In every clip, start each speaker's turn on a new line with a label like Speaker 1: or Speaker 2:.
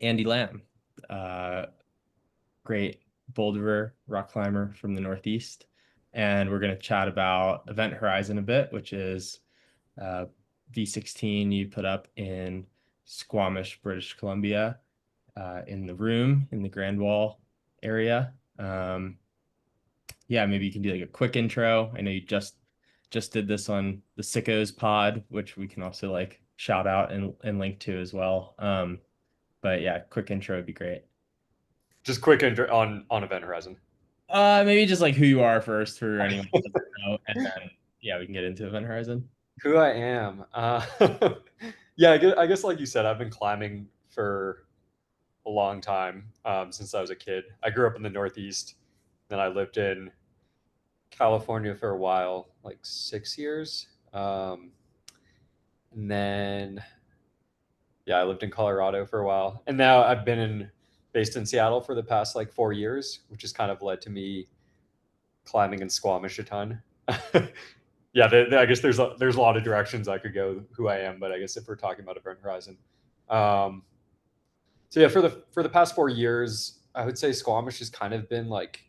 Speaker 1: Andy Lamb, great boulderer, rock climber from the Northeast. And we're going to chat about Event Horizon a bit, which is V16 you put up in Squamish, British Columbia, in the room in the Grand Wall area. Yeah, maybe you can do like a quick intro. I know you just did this on the Sickos pod, which we can also like shout out and link to as well. But yeah, quick intro would be great.
Speaker 2: Just quick intro on Event Horizon.
Speaker 1: Maybe just like who you are first for anyone who doesn't know, and then yeah, we can get into Event Horizon.
Speaker 2: Who I am. Yeah, I guess like you said, I've been climbing for a long time, since I was a kid. I grew up in the Northeast, then I lived in California for a while, like 6 years. And then, yeah, I lived in Colorado for a while. And now based in Seattle for the past like 4 years, which has kind of led to me climbing in Squamish a ton. Yeah, I guess there's a lot of directions I could go who I am, but I guess if we're talking about Event Horizon, um, so yeah, for the past 4 years, I would say Squamish has kind of been like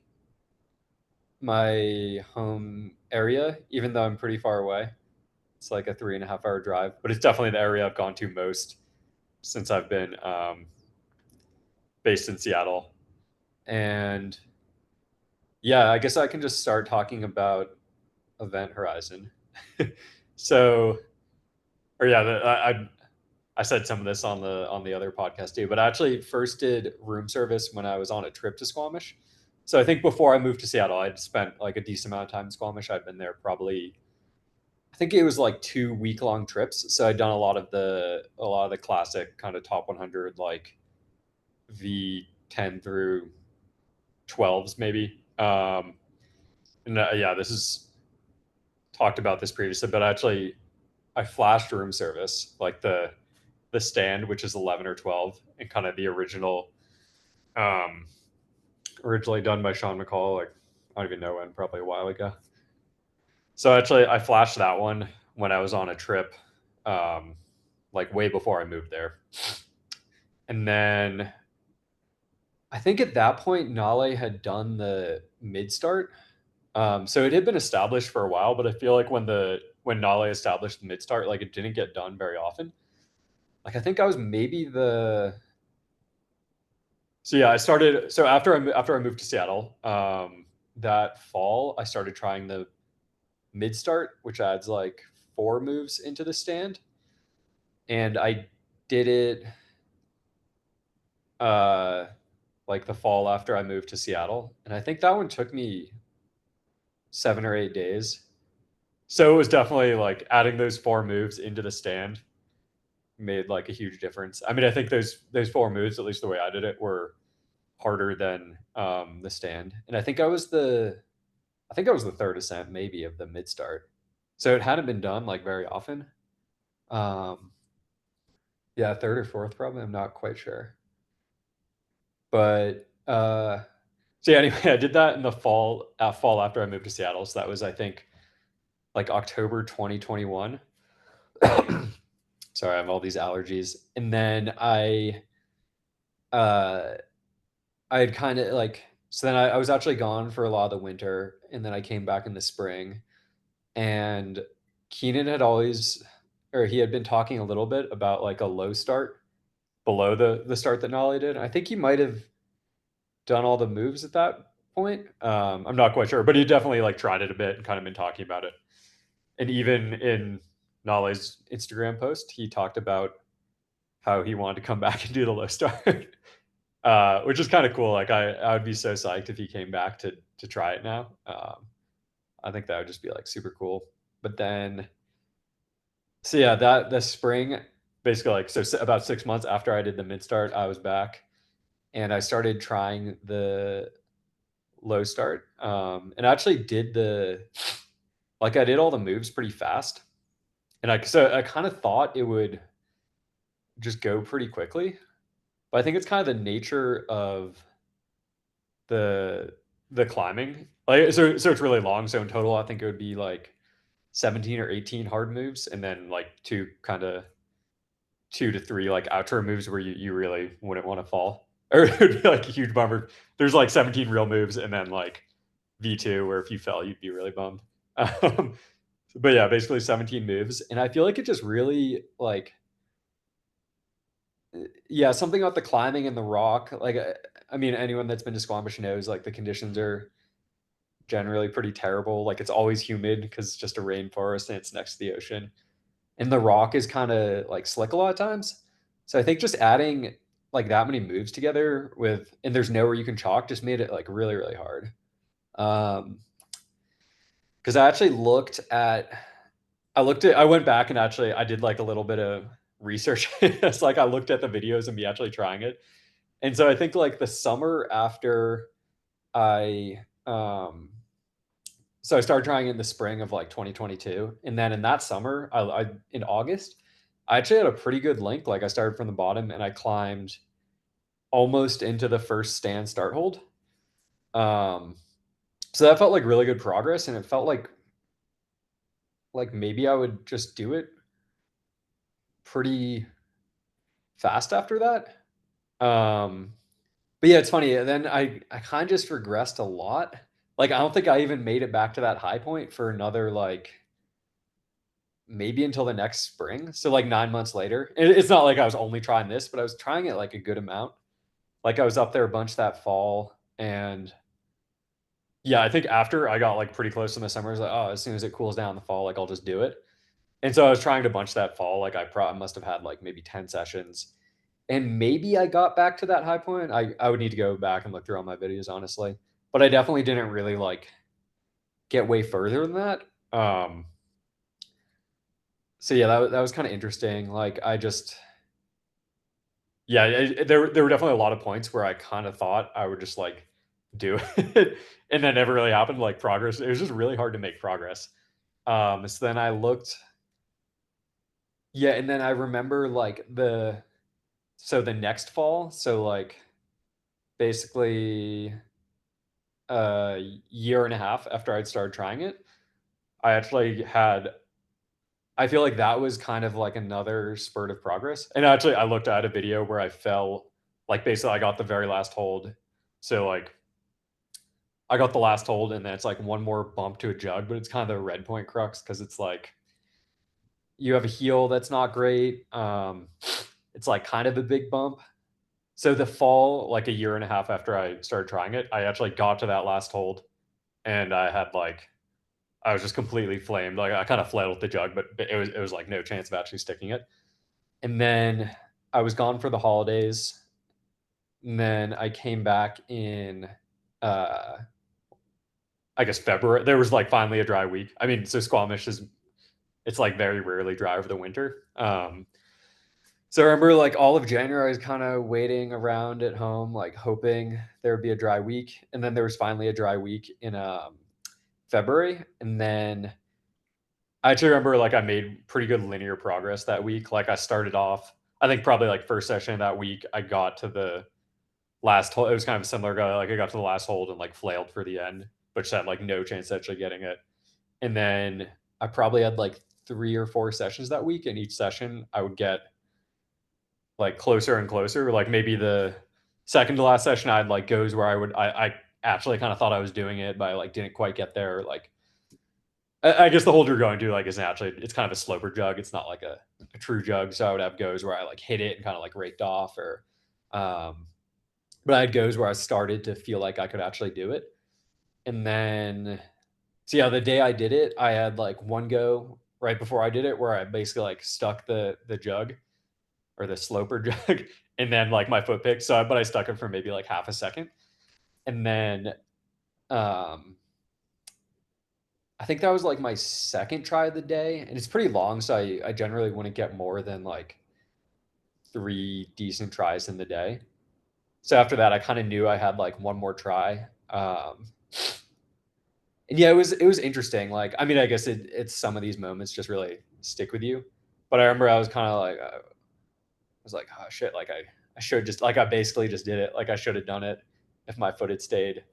Speaker 2: my home area, even though I'm pretty far away. It's like a 3.5 hour drive, but it's definitely the area I've gone to most since I've been based in Seattle. And yeah, I guess I can just start talking about Event Horizon. So, or yeah, I said some of this on the other podcast too, but I actually first did room service when I was on a trip to Squamish. So I think before I moved to Seattle, I'd spent like a decent amount of time in Squamish. I'd been there probably, I think it was like 2 week long trips. So I'd done a lot of the classic kind of top 100 like V10 through 12s maybe. And yeah, this is talked about this previously, but actually I flashed room service like the stand, which is 11 or 12, and kind of the um, originally done by Sean McCall. Like I don't even know when, probably a while ago. So actually, I flashed that one when I was on a trip, um, like way before I moved there. And then I think at that point, Nale had done the mid start. So it had been established for a while, but I feel like when Nale established the mid start, like it didn't get done very often. Like I think I was maybe the So yeah, I started. So after I moved to Seattle, that fall I started trying the mid start, which adds like 4 moves into the stand, and I did it uh, like the fall after I moved to Seattle, and I think that one took me 7 or 8 days. So it was definitely like adding those 4 moves into the stand made like a huge difference. I mean, I think those 4 moves, at least the way I did it, were harder than the stand, and I think I was the third ascent maybe of the mid start. So it hadn't been done like very often. Um, yeah, third or fourth probably. I'm not quite sure. But so yeah, anyway, I did that in the fall after I moved to Seattle. So that was I think like October 2021. Sorry, I have all these allergies. And then uh I had kind of like so then I was actually gone for a lot of the winter, and then I came back in the spring. And Keenan had always, or he had been talking a little bit about like a low start below the start that Nolly did. I think he might have done all the moves at that point. I'm not quite sure, but he definitely like tried it a bit and kind of been talking about it. And even in Nolly's Instagram post, he talked about how he wanted to come back and do the low start, which is kind of cool. Like I would be so psyched if he came back to try it now. I think that would just be like super cool. But then So yeah, that the spring, basically like about 6 months after I did the mid start, I was back and I started trying the low start. And I actually did I did all the moves pretty fast, and I kind of thought it would just go pretty quickly, but I think it's kind of the nature of the the climbing. So it's really long. So in total, I think it would be like 17 or 18 hard moves, and then like two kind of 2 to 3 like outro moves where you really wouldn't want to fall, or it would be like a huge bummer. There's like 17 real moves, and then like V2 where if you fell, you'd be really bummed. Um, but yeah, basically 17 moves, and I feel like it just really like yeah, something about the climbing and the rock. Like I mean, anyone that's been to Squamish knows like the conditions are generally pretty terrible. Like it's always humid because it's just a rainforest and it's next to the ocean. And the rock is kind of like slick a lot of times. So I think just adding like that many moves together with and there's nowhere you can chalk just made it like really, really hard. Because I actually I went back and actually I did like a little bit of research. It's like I looked at the videos and me actually trying it. And so I think like the summer after I so I started trying it in the spring of like 2022, and then in that summer, I in August, I actually had a pretty good link. Like I started from the bottom and I climbed almost into the first stand start hold. Um, so that felt like really good progress, and it felt like maybe I would just do it pretty fast after that. Um, but yeah, it's funny. And then I kind of just regressed a lot. Like I don't think I even made it back to that high point for another like maybe until the next spring. So like 9 months later, it's not like I was only trying this, but I was trying it like a good amount. Like I was up there a bunch that fall, and yeah, I think after I got like pretty close in the summer, I was like, oh, as soon as it cools down in the fall, like I'll just do it. And so I was trying to bunch that fall. Like I probably must have had like maybe 10 sessions. And maybe I got back to that high point. I would need to go back and look through all my videos, honestly. But I definitely didn't really like get way further than that. So yeah, that was kind of interesting. Like I just yeah, there were definitely a lot of points where I kind of thought I would just like do it, and that never really happened. Like progress, it was just really hard to make progress. So then I looked, yeah, and then I remember like the next fall, so like basically a year and a half after I'd started trying it, I actually had. I feel like that was kind of like another spurt of progress. And actually, I looked at a video where I fell, like basically, I got the very last hold. So like I got the last hold, and then it's like one more bump to a jug, but it's kind of the red point crux because it's like you have a heel that's not great. It's like kind of a big bump. So the fall, like a year and a half after I started trying it, I actually got to that last hold, and I had like I was just completely flamed. Like I kind of flailed with the jug, but it was like no chance of actually sticking it. And then I was gone for the holidays. And then I came back in uh I guess February. There was like finally a dry week. I mean, so Squamish is it's like very rarely dry over the winter. So I remember like all of January I was kind of waiting around at home, like hoping there would be a dry week. And then there was finally a dry week in February. And then I actually remember like I made pretty good linear progress that week. Like I started off, I think probably like first session of that week, I got to the last hole. It was kind of a similar guy. Like I got to the last hold and like flailed for the end, but just had like no chance of actually getting it. And then I probably had like 3 or 4 sessions that week, and each session I would get like closer and closer. Like maybe the second to last session I had like goes where I actually kind of thought I was doing it, but I like didn't quite get there. Like I guess the hold you're going to like is naturally it's kind of a sloper jug. It's not like a true jug. So I would have goes where I like hit it and kind of like raked off, or um, but I had goes where I started to feel like I could actually do it. And then so yeah, the day I did it, I had like one go right before I did it where I basically like stuck the jug or the sloper jug and then like my foot picked. So but I stuck it for maybe like half a second. And then um I think that was like my second try of the day, and it's pretty long, so I generally wouldn't get more than like 3 decent tries in the day. So after that, I kind of knew I had like one more try. And yeah, it was interesting. Like, I mean, I guess it's some of these moments just really stick with you. But I remember I was kind of like, I was like, oh shit, like I should just like I basically just did it. Like I should have done it if my foot had stayed.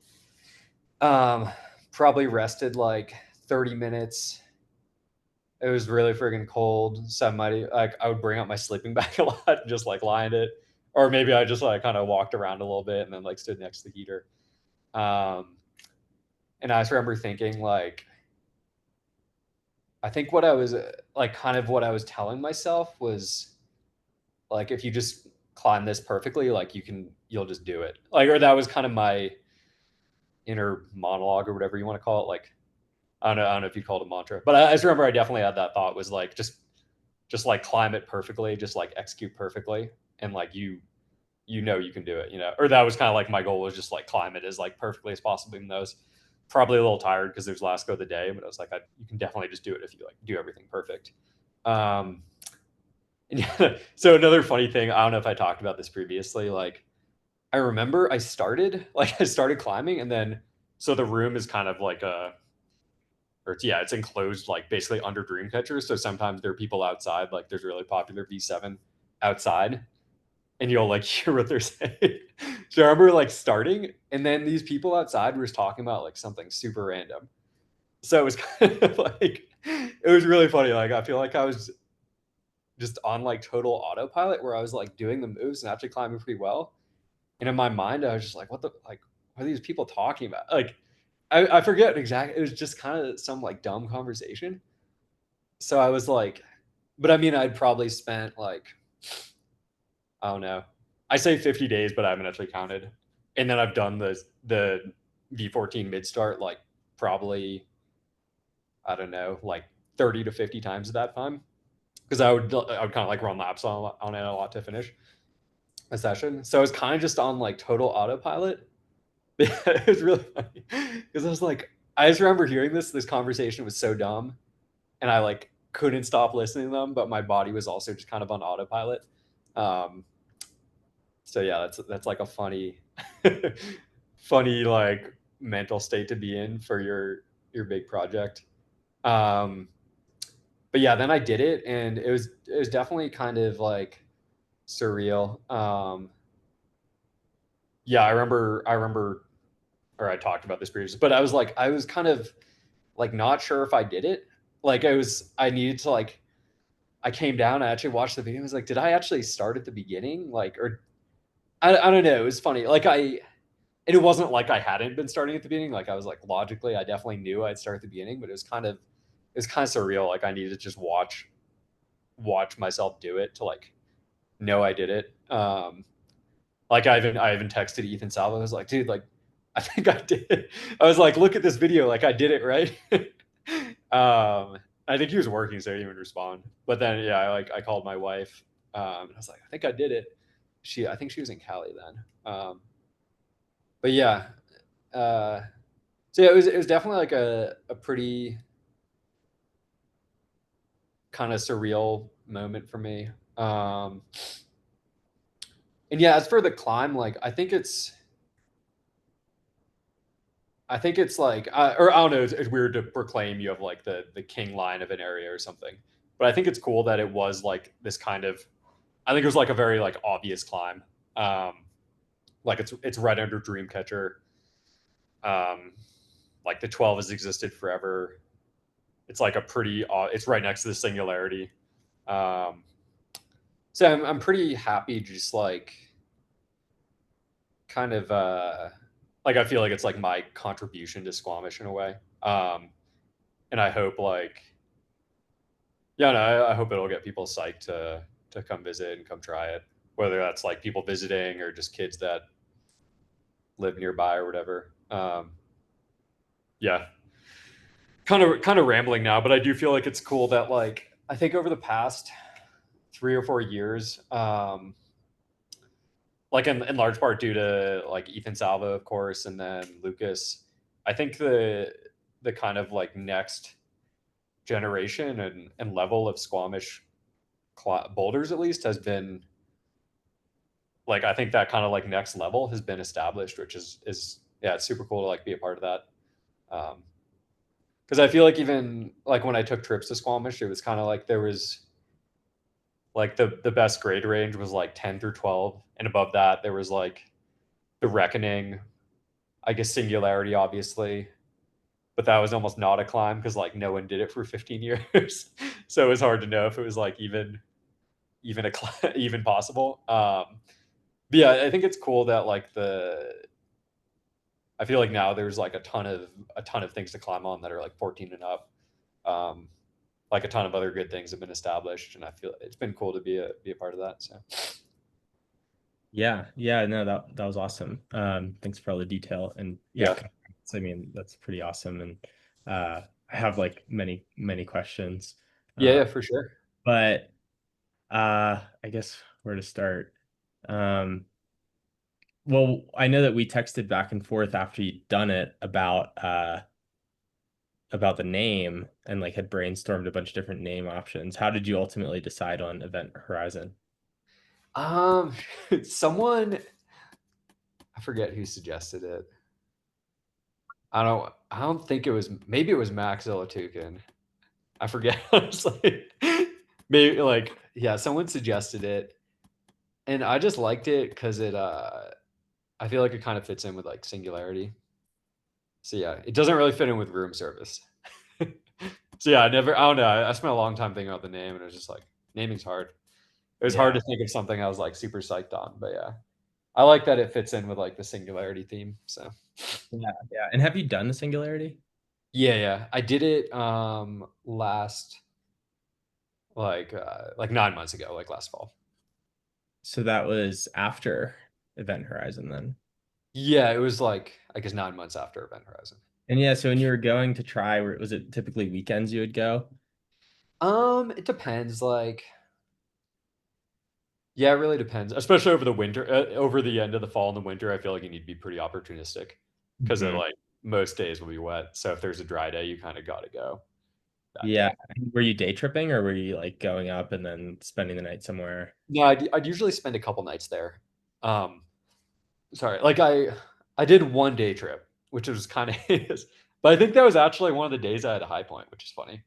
Speaker 2: Um, Probably rested like 30 minutes it was really friggin' cold. So I would bring out my sleeping bag a lot and just like lie in it. Or maybe I just like kind of walked around a little bit and then like stood next to the heater. Um, and I just remember thinking like, I think what I was like, kind of what I was telling myself was like, if you just climb this perfectly, like you'll just do it. Like, or that was kind of my inner monologue or whatever you want to call it. Like, I don't know if you call it a mantra, but I just remember I definitely had that thought was like, just like climb it perfectly, just like execute perfectly. And like, you can do it, or that was kind of like my goal was just like climb it as like perfectly as possible. Even though I was probably a little tired because there's last go of the day, but I was like, you can definitely just do it if you like do everything perfect. Um, and yeah, so another funny thing, I don't know if I talked about this previously. Like, I remember I started climbing, and then so the room is kind of like it's enclosed like basically under Dreamcatcher. So sometimes there are people outside, like there's a really popular V7 outside, and you'll like hear what they're saying. So I remember like starting, and then these people outside were just talking about like something super random. So it was kind of like it was really funny. Like I feel like I was just on like total autopilot where I was like doing the moves and actually climbing pretty well. And in my mind, I was just like, what are these people talking about? Like I forget exactly. It was just kind of some like dumb conversation. So I was like, but I mean, I'd probably spent like, I don't know. I say 50 days, but I haven't actually counted. And then I've done the V14 mid start like probably, I don't know, like 30 to 50 times at that time. Because I would kind of like run laps on it a lot to finish a session. So I was kind of just on like total autopilot. It was really funny because I was like, I just remember hearing this conversation was so dumb, and I like couldn't stop listening to them, but my body was also just kind of on autopilot. Um, so yeah, that's like a funny, funny like mental state to be in for your big project. Um, but yeah, then I did it, and it was definitely kind of like surreal. Yeah, I remember, or I talked about this previously, but I was kind of like not sure if I did it. Like I needed to like, I came down, I actually watched the video. I was like, did I actually start at the beginning? Like, or I don't know. It was funny. And it wasn't like I hadn't been starting at the beginning. Like I was like, logically, I definitely knew I'd start at the beginning, but it was kind of surreal. Like I needed to just watch myself do it to like know I did it. Like I even texted Ethan Salvo. I was like, dude, like I think I did it. I was like, look at this video, like I did it right. I think he was working, so he didn't even respond. But then yeah, I called my wife. And I was like, I think I did it. I think she was in Cali then. But yeah, uh, so yeah, it was definitely like a pretty kind of surreal moment for me. And yeah, as for the climb, like I think it's like, or I don't know, it's weird to proclaim you have like the king line of an area or something, but I think it's cool that it was like this kind of, I think it was like a very like obvious climb. Um, like it's right under Dreamcatcher. Um, like the 12 has existed forever. It's like it's right next to the Singularity. Um, so I'm pretty happy, just like kind of like I feel like it's like my contribution to Squamish in a way. And I hope like, yeah, no, I hope it'll get people psyched to come visit and come try it, whether that's like people visiting or just kids that live nearby or whatever. Yeah, kind of rambling now, but I do feel like it's cool that like I think over the past 3 or 4 years, like in large part due to like Ethan Salvo, of course, and then Lucas, I think the kind of like next generation and level of Squamish boulders at least has been like, I think that kind of like next level has been established, which is yeah, it's super cool to like be a part of that. Because I feel like even like when I took trips to Squamish, it was kind of like there was like the best grade range was like 10 through 12, and above that there was like the Reckoning, I guess Singularity, obviously, but that was almost not a climb because like no one did it for 15 years. So it was hard to know if it was like even possible. But yeah, I think it's cool that like I feel like now there's like a ton of things to climb on that are like 14 and up. Um, like a ton of other good things have been established, and I feel it's been cool to be a part of that. So
Speaker 1: Yeah, yeah, no, that was awesome. Thanks for all the detail. And yeah,
Speaker 2: yeah,
Speaker 1: congrats. I mean, that's pretty awesome. And I have like many questions.
Speaker 2: yeah,
Speaker 1: Uh,
Speaker 2: yeah, for sure.
Speaker 1: but I guess where to start? Um, well, I know that we texted back and forth after you'd done it about the name and like had brainstormed a bunch of different name options. How did you ultimately decide on Event Horizon?
Speaker 2: Um, someone I forget who suggested it. I don't think it was, maybe it was Max Zolotukin. I forget honestly. Maybe like yeah, someone suggested it, and I just liked it because I feel like it kind of fits in with like Singularity. So yeah, it doesn't really fit in with room service. So yeah, I don't know. I spent a long time thinking about the name, and it was just like naming's hard. It was hard
Speaker 1: Yeah,
Speaker 2: to think of something I was like super psyched on, but yeah, I like that it fits in with like the Singularity theme. So
Speaker 1: yeah, yeah. And have you done the Singularity?
Speaker 2: yeah, yeah, I did it last like 9 months ago, like last fall.
Speaker 1: So that was after Event Horizon then.
Speaker 2: Yeah, it was like I guess 9 months after Event Horizon.
Speaker 1: And yeah, so when you were going to try, was it typically weekends you would go?
Speaker 2: It depends. Like, yeah, it really depends. Especially over the winter, over the end of the fall and the winter, I feel like you need to be pretty opportunistic because
Speaker 1: Mhm.
Speaker 2: like most days will be wet. So if there's a dry day, you kind of got to go that
Speaker 1: Yeah.
Speaker 2: day.
Speaker 1: Were you day tripping or were you like going up and then spending the night somewhere?
Speaker 2: Yeah, I'd usually spend a couple nights there. Um, sorry, like I did one day trip, which was kind of heinous, but I think that was actually one of the days I had a high point, which is funny.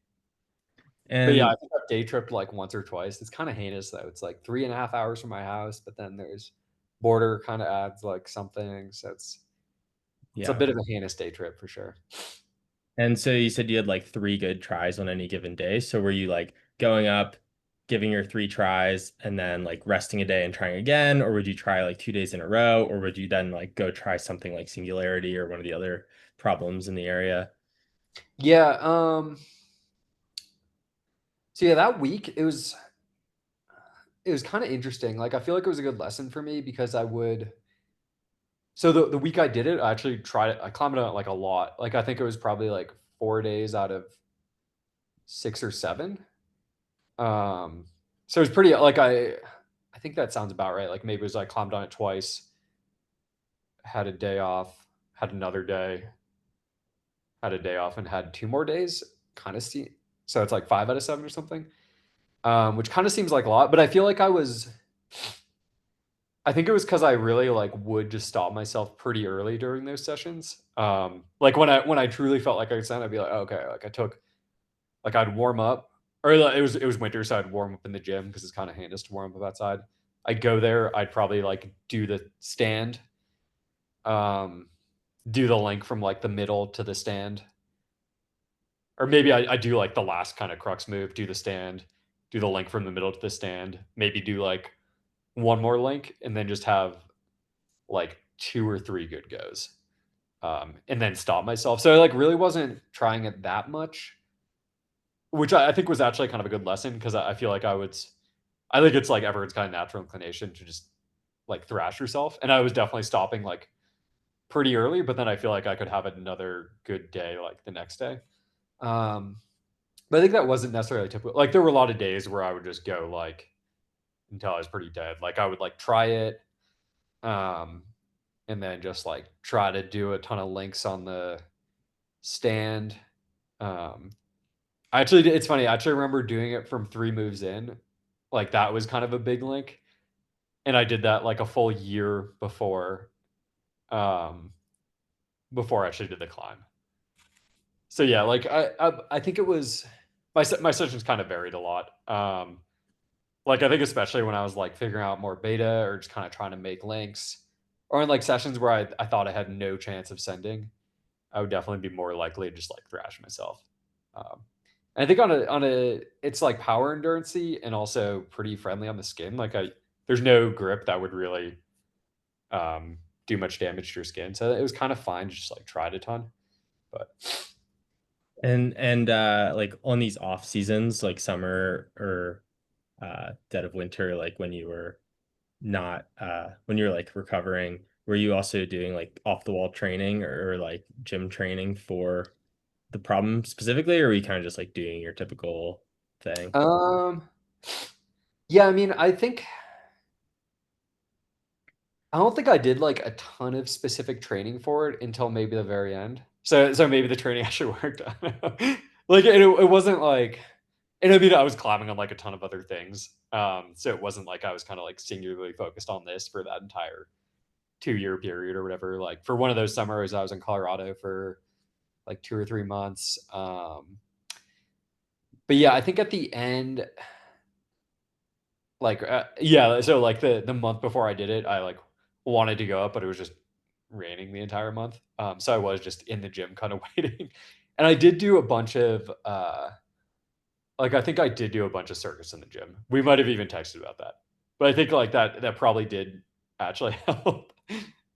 Speaker 2: But yeah, I
Speaker 1: And
Speaker 2: think I've day tripped like once or twice. It's kind of heinous though. It's like 3.5 hours from my house, but then there's border kind of adds like something. So it's a
Speaker 1: yeah.
Speaker 2: bit of a heinous day trip for sure.
Speaker 1: And so you said you had like three good tries on any given day. So were you like going up, giving your three tries, and then like resting a day and trying again? Or would you try like 2 days in a row? Or would you then like go try something like Singularity or one of the other problems in the area?
Speaker 2: Yeah. So yeah, that week it was kind of interesting. Like I feel like it was a good lesson for me because I would. So the week I did it, I actually tried it. I climbed it like a lot. Like I think it was probably like 4 days out of 6 or 7. Um, so it was pretty like I think that sounds about right. Like maybe it was I climbed on it twice, had a day off, had another day, had a day off, and had 2 more days. Kind of see. So it's like 5 out of 7 or something. Which kind of seems like a lot, but I feel like I think it was because I really like would just stop myself pretty early during those sessions. Like when I truly felt like I could stand, I'd be like, oh, okay, like I took like I'd warm up, or like, it was winter, so I'd warm up in the gym because it's kind of heinous to warm up outside. I'd go there, I'd probably like do the stand, um, do the link from like the middle to the stand, or maybe I do like the last kind of crux move, do the stand, do the link from the middle to the stand, maybe do like one more link, and then just have like 2 or 3 good goes, and then stop myself. So I like really wasn't trying it that much, which I think was actually kind of a good lesson because I feel like I think it's like everyone's kind of natural inclination to just like thrash yourself, and I was definitely stopping like pretty early, but then I feel like I could have another good day like the next day. Um, but I think that wasn't necessarily typical. Like there were a lot of days where I would just go like until I was pretty dead. Like I would like try it, um, and then just like try to do a ton of links on the stand. Um, it's funny. I actually remember doing it from 3 moves in. Like that was kind of a big link, and I did that like a full year um, before I actually did the climb. So yeah, like I think it was my sessions kind of varied a lot. Like I think especially when I was like figuring out more beta or just kind of trying to make links, or in like sessions where I thought I had no chance of sending. I would definitely be more likely to just like thrash myself. Um, and I think on a it's like power endurancy and also pretty friendly on the skin. Like I there's no grip that would really do much damage to your skin. So it was kind of fine to just like try it a ton. But
Speaker 1: And like on these off seasons, like summer or dead of winter, like when you were not when you were like recovering, were you also doing like off the wall training or like gym training for the problem specifically, or were you kind of just like doing your typical thing?
Speaker 2: um yeah, I mean, I don't think I did like a ton of specific training for it until maybe the very end. So maybe the training actually worked. I don't know. Like it wasn't like, and I mean I was climbing on like a ton of other things. So it wasn't like I was kind of like singularly focused on this for that entire 2 year period or whatever. Like for one of those summers, I was in Colorado for like 2 or 3 months. But yeah, I think at the end, like yeah, so like the month before I did it, I like wanted to go up, but it was just raining the entire month. So I was just in the gym kind of waiting. And I did do a bunch of like I think I did do a bunch of circuits in the gym. We might have even texted about that. But I think like that probably did actually help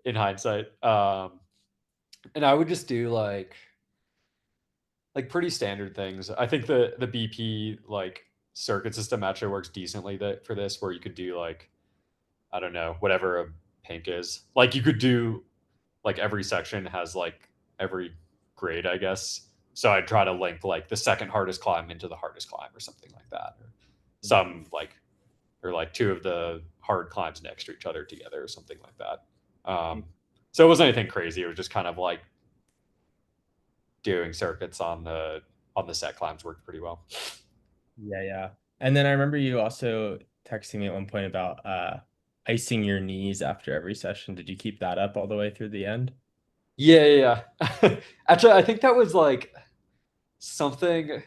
Speaker 2: in hindsight. And I would just do like pretty standard things. I think the BP like circuit system actually works decently that for this, where you could do like, I don't know, whatever a pink is. Like you could do like every section has like every grade, I guess. So I'd try to link like the second hardest climb into the hardest climb or something like that. Or some like or like two of the hard climbs next to each other together or something like that. So it wasn't anything crazy. It was just kind of like doing circuits on the set climbs worked pretty well.
Speaker 1: Yeah, yeah. And then I remember you also texting me at one point about icing your knees after every session. Did you keep that up all the way through the end?
Speaker 2: Yeah, yeah, yeah. Actually, I think that was like something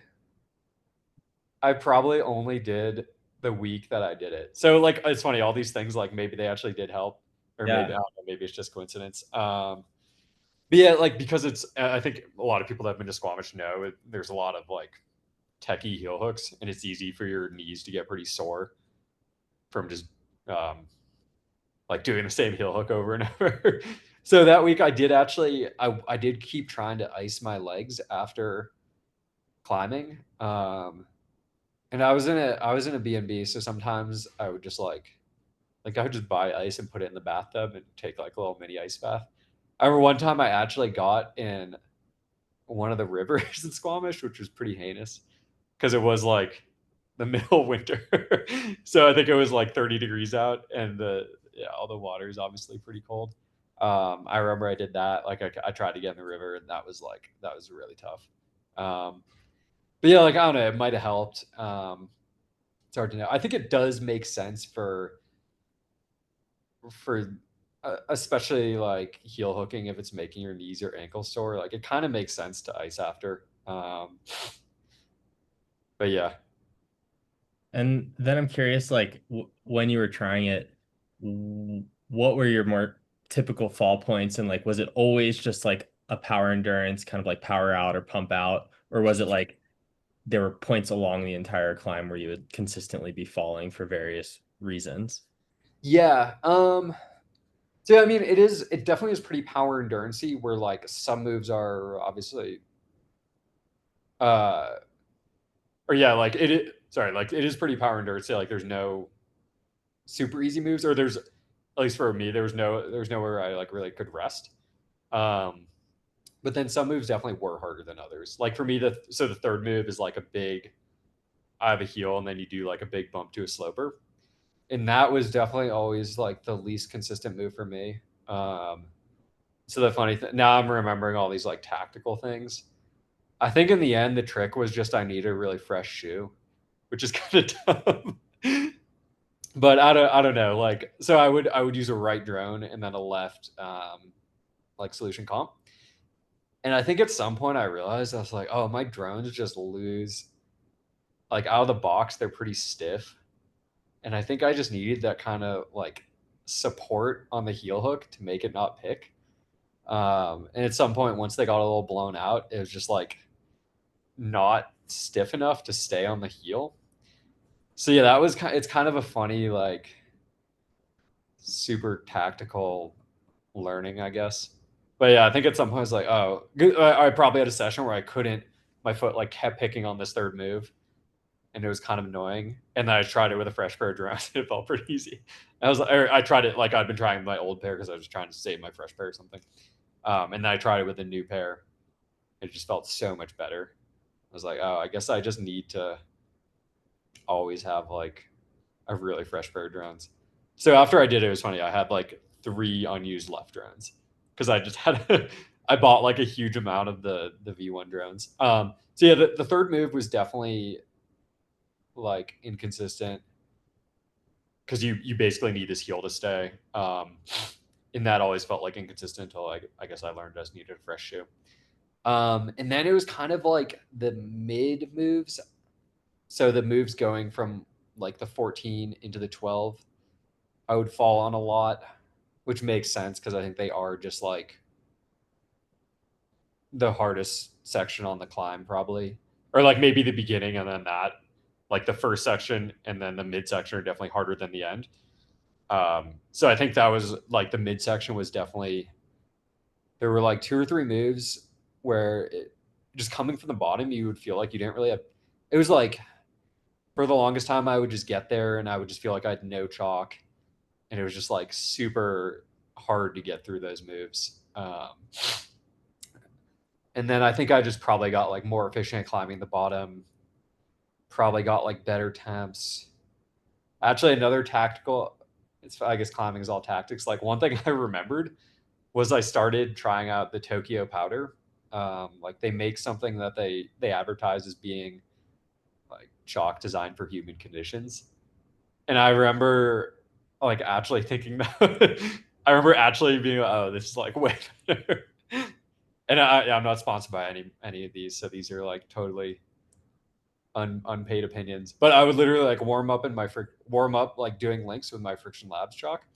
Speaker 2: I probably only did the week that I did it. So like it's funny, all these things like maybe they actually did help, or maybe I
Speaker 1: Yeah.
Speaker 2: don't know, maybe it's just coincidence. But yeah, like because it's I think a lot of people that have been to Squamish know there's a lot of like techie heel hooks, and it's easy for your knees to get pretty sore from just um, like doing the same heel hook over and over. So that week I did actually I did keep trying to ice my legs after climbing. And I was in a B&B, so sometimes I would just like I would just buy ice and put it in the bathtub and take like a little mini ice bath. I remember one time I actually got in one of the rivers in Squamish, which was pretty heinous because it was like the middle of winter. So I think it was like 30 degrees out, and all the water is obviously pretty cold. I remember I did that. Like I tried to get in the river, and that was really tough. Um, but yeah, like I don't know, it might have helped. It's hard to know. I think it does make sense for especially like heel hooking if it's making your knees or ankles sore. Like it kind of makes sense to ice after. But yeah,
Speaker 1: And then I'm curious, like when you were trying it, what were your more typical fall points? And like, was it always just like a power endurance, kind of like power out or pump out? Or was it like there were points along the entire climb where you would consistently be falling for various reasons?
Speaker 2: yeah. So yeah, I mean, it definitely is pretty power endurancey. Where like some moves are obviously, uh, or yeah, like sorry, like it is pretty power endurancey. Like there's no super easy moves, or there's at least for me, there was nowhere I like really could rest. Um, but then some moves definitely were harder than others. Like for me, the third move is like a big. I have a heel, and then you do like a big bump to a sloper, and that was definitely always like the least consistent move for me. So the funny thing now, I'm remembering all these like tactical things. I think in the end, the trick was just I need a really fresh shoe, which is kind of dumb. But I don't know. Like so, I would use a right drone and then a left like solution comp. And I think at some point I realized I was like, oh, my drones just lose like out of the box. They're pretty stiff, and I think I just needed that kind of like support on the heel hook to make it not pick. And at some point, once they got a little blown out, it was just like not stiff enough to stay on the heel. So yeah, that was it's kind of a funny, like, super tactical learning, I guess. But yeah, I think at some point I was like, oh, I probably had a session where I couldn't, my foot like kept picking on this third move, and it was kind of annoying. And then I tried it with a fresh pair of drums, and it felt pretty easy. I was, or I tried it like I'd been trying my old pair because I was trying to save my fresh pair or something. And then I tried it with a new pair. It just felt so much better. I was like, oh, I guess I just need to always have like a really fresh pair of drones. So after I did it, it was funny. I had like 3 unused left drones because I just had I bought like a huge amount of the V1 drones. So yeah, the third move was definitely like inconsistent because you basically need this heel to stay. And that always felt like inconsistent until I guess I learned I just needed a fresh shoe. And then it was kind of like the mid moves. So the moves going from like the 14 into the 12, I would fall on a lot, which makes sense because I think they are just like the hardest section on the climb, probably. Or like maybe the beginning and then that, like the first section and then the mid section are definitely harder than the end. So I think that was like the mid section was definitely, there were like 2 or 3 moves where just coming from the bottom, you would feel like you didn't really have, it was like for the longest time, I would just get there and I would just feel like I had no chalk. And it was just like super hard to get through those moves. And then I think I just probably got like more efficient at climbing the bottom, probably got like better temps. Actually, another tactical, it's, I guess climbing is all tactics. Like one thing I remembered was I started trying out the Tokyo powder. Like they make something that they advertise as being like chalk designed for human conditions. And I remember like actually thinking that I remember actually being, oh, this is like way better. And I'm not sponsored by any of these, so these are like totally unpaid opinions. But I would literally like warm up like doing links with my Friction Labs chalk,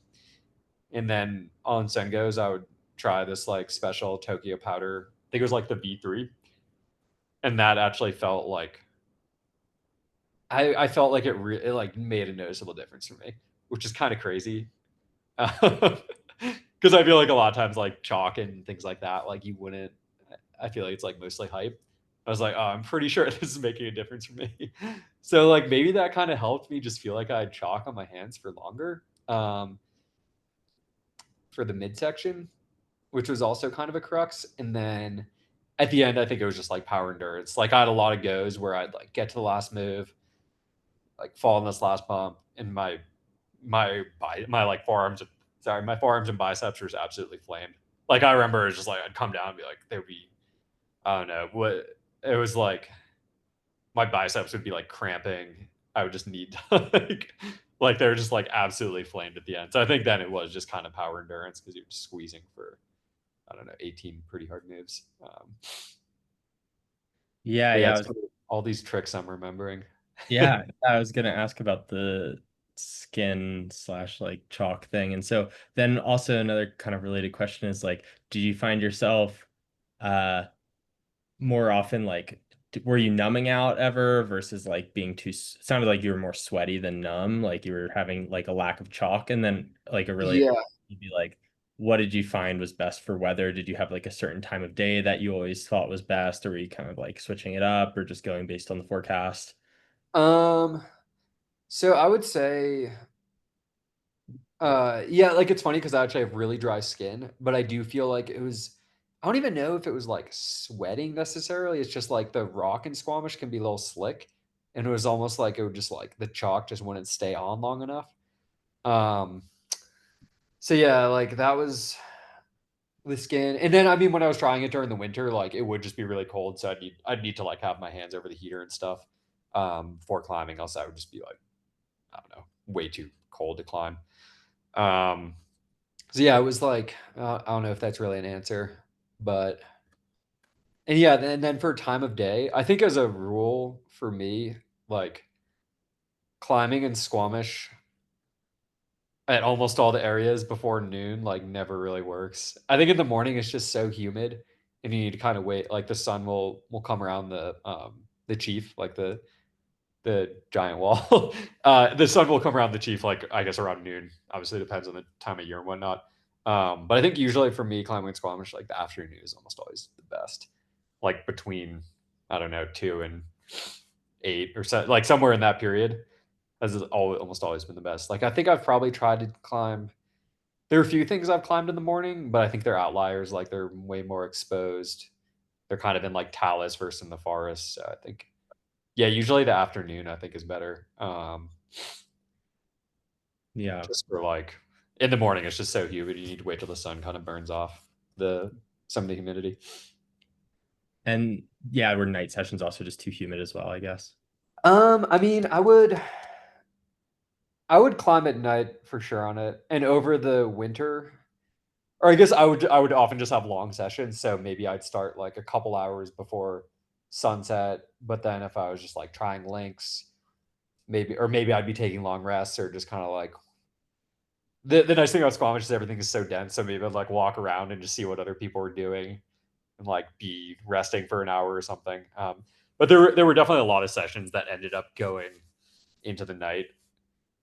Speaker 2: and then on Sengos I would try this like special Tokyo powder. I think it was like the V3, and that actually felt like I felt like it like made a noticeable difference for me, which is kind of crazy. Because I feel like a lot of times like chalk and things like that, like you wouldn't. I feel like it's like mostly hype. I was like, oh, I'm pretty sure this is making a difference for me. So like maybe that kind of helped me just feel like I had chalk on my hands for longer, for the midsection, which was also kind of a crux. And then at the end, I think it was just like power endurance. Like I had a lot of goes where I'd like get to the last move, like fall in this last bump, and my like forearms, sorry, my forearms and biceps were absolutely flamed. Like I remember it was just like I'd come down and be like, they would be, I don't know what, it was like my biceps would be like cramping. I would just need to like they were just like absolutely flamed at the end. So I think then it was just kind of power endurance because you're just squeezing for, I don't know, 18 pretty hard moves.
Speaker 1: Yeah,
Speaker 2: But yeah,
Speaker 1: yeah.
Speaker 2: it's funny, all these tricks I'm remembering.
Speaker 1: Yeah, I was gonna ask about the skin slash like chalk thing. And so then also another kind of related question is like, do you find yourself uh more often like were you numbing out ever versus like being too sounded like you were more sweaty than numb, like you were having like a lack of chalk, and then like a related
Speaker 2: Yeah.
Speaker 1: you'd be like, what did you find was best for weather? Did you have like a certain time of day that you always thought was best, or were you kind of like switching it up or just going based on the forecast?
Speaker 2: Um, so I would say, yeah, like it's funny because I actually have really dry skin, but I do feel like it was, I don't even know if it was like sweating necessarily. It's just like the rock in Squamish can be a little slick. And it was almost like it would just like the chalk just wouldn't stay on long enough. Um, so yeah, like that was the skin. And then I mean when I was trying it during the winter, like it would just be really cold. So I'd need to like have my hands over the heater and stuff before climbing, else I would just be like, I don't know, way too cold to climb. Um, so yeah, it was like, I don't know if that's really an answer, but and yeah, then for time of day, I think as a rule for me, like climbing in Squamish, at almost all the areas before noon, like, never really works. I think in the morning it's just so humid, and you need to kind of wait. Like the sun will come around the chief, like the giant wall. The sun will come around the chief, like I guess around noon. Obviously, it depends on the time of year and whatnot. But I think usually for me, climbing Squamish, like the afternoon is almost always the best. Like between, I don't know, 2 and 8 or so, like somewhere in that period has almost always been the best. Like I think I've probably tried to climb. There are a few things I've climbed in the morning, but I think they're outliers. Like they're way more exposed. They're kind of in like talus versus in the forest. So I think, yeah, usually the afternoon I think is better.
Speaker 1: Yeah.
Speaker 2: Just for like in the morning, it's just so humid. You need to wait till the sun kind of burns off the some of the humidity.
Speaker 1: And yeah, were night sessions also just too humid as well, I guess.
Speaker 2: I mean, I would climb at night for sure on it, and over the winter, or I guess I would often just have long sessions. So maybe I'd start like a couple hours before sunset, but then if I was just like trying links, maybe I'd be taking long rests or just kind of like the nice thing about Squamish is everything is so dense. So maybe I'd like walk around and just see what other people are doing and like be resting for an hour or something. But there were definitely a lot of sessions that ended up going into the night,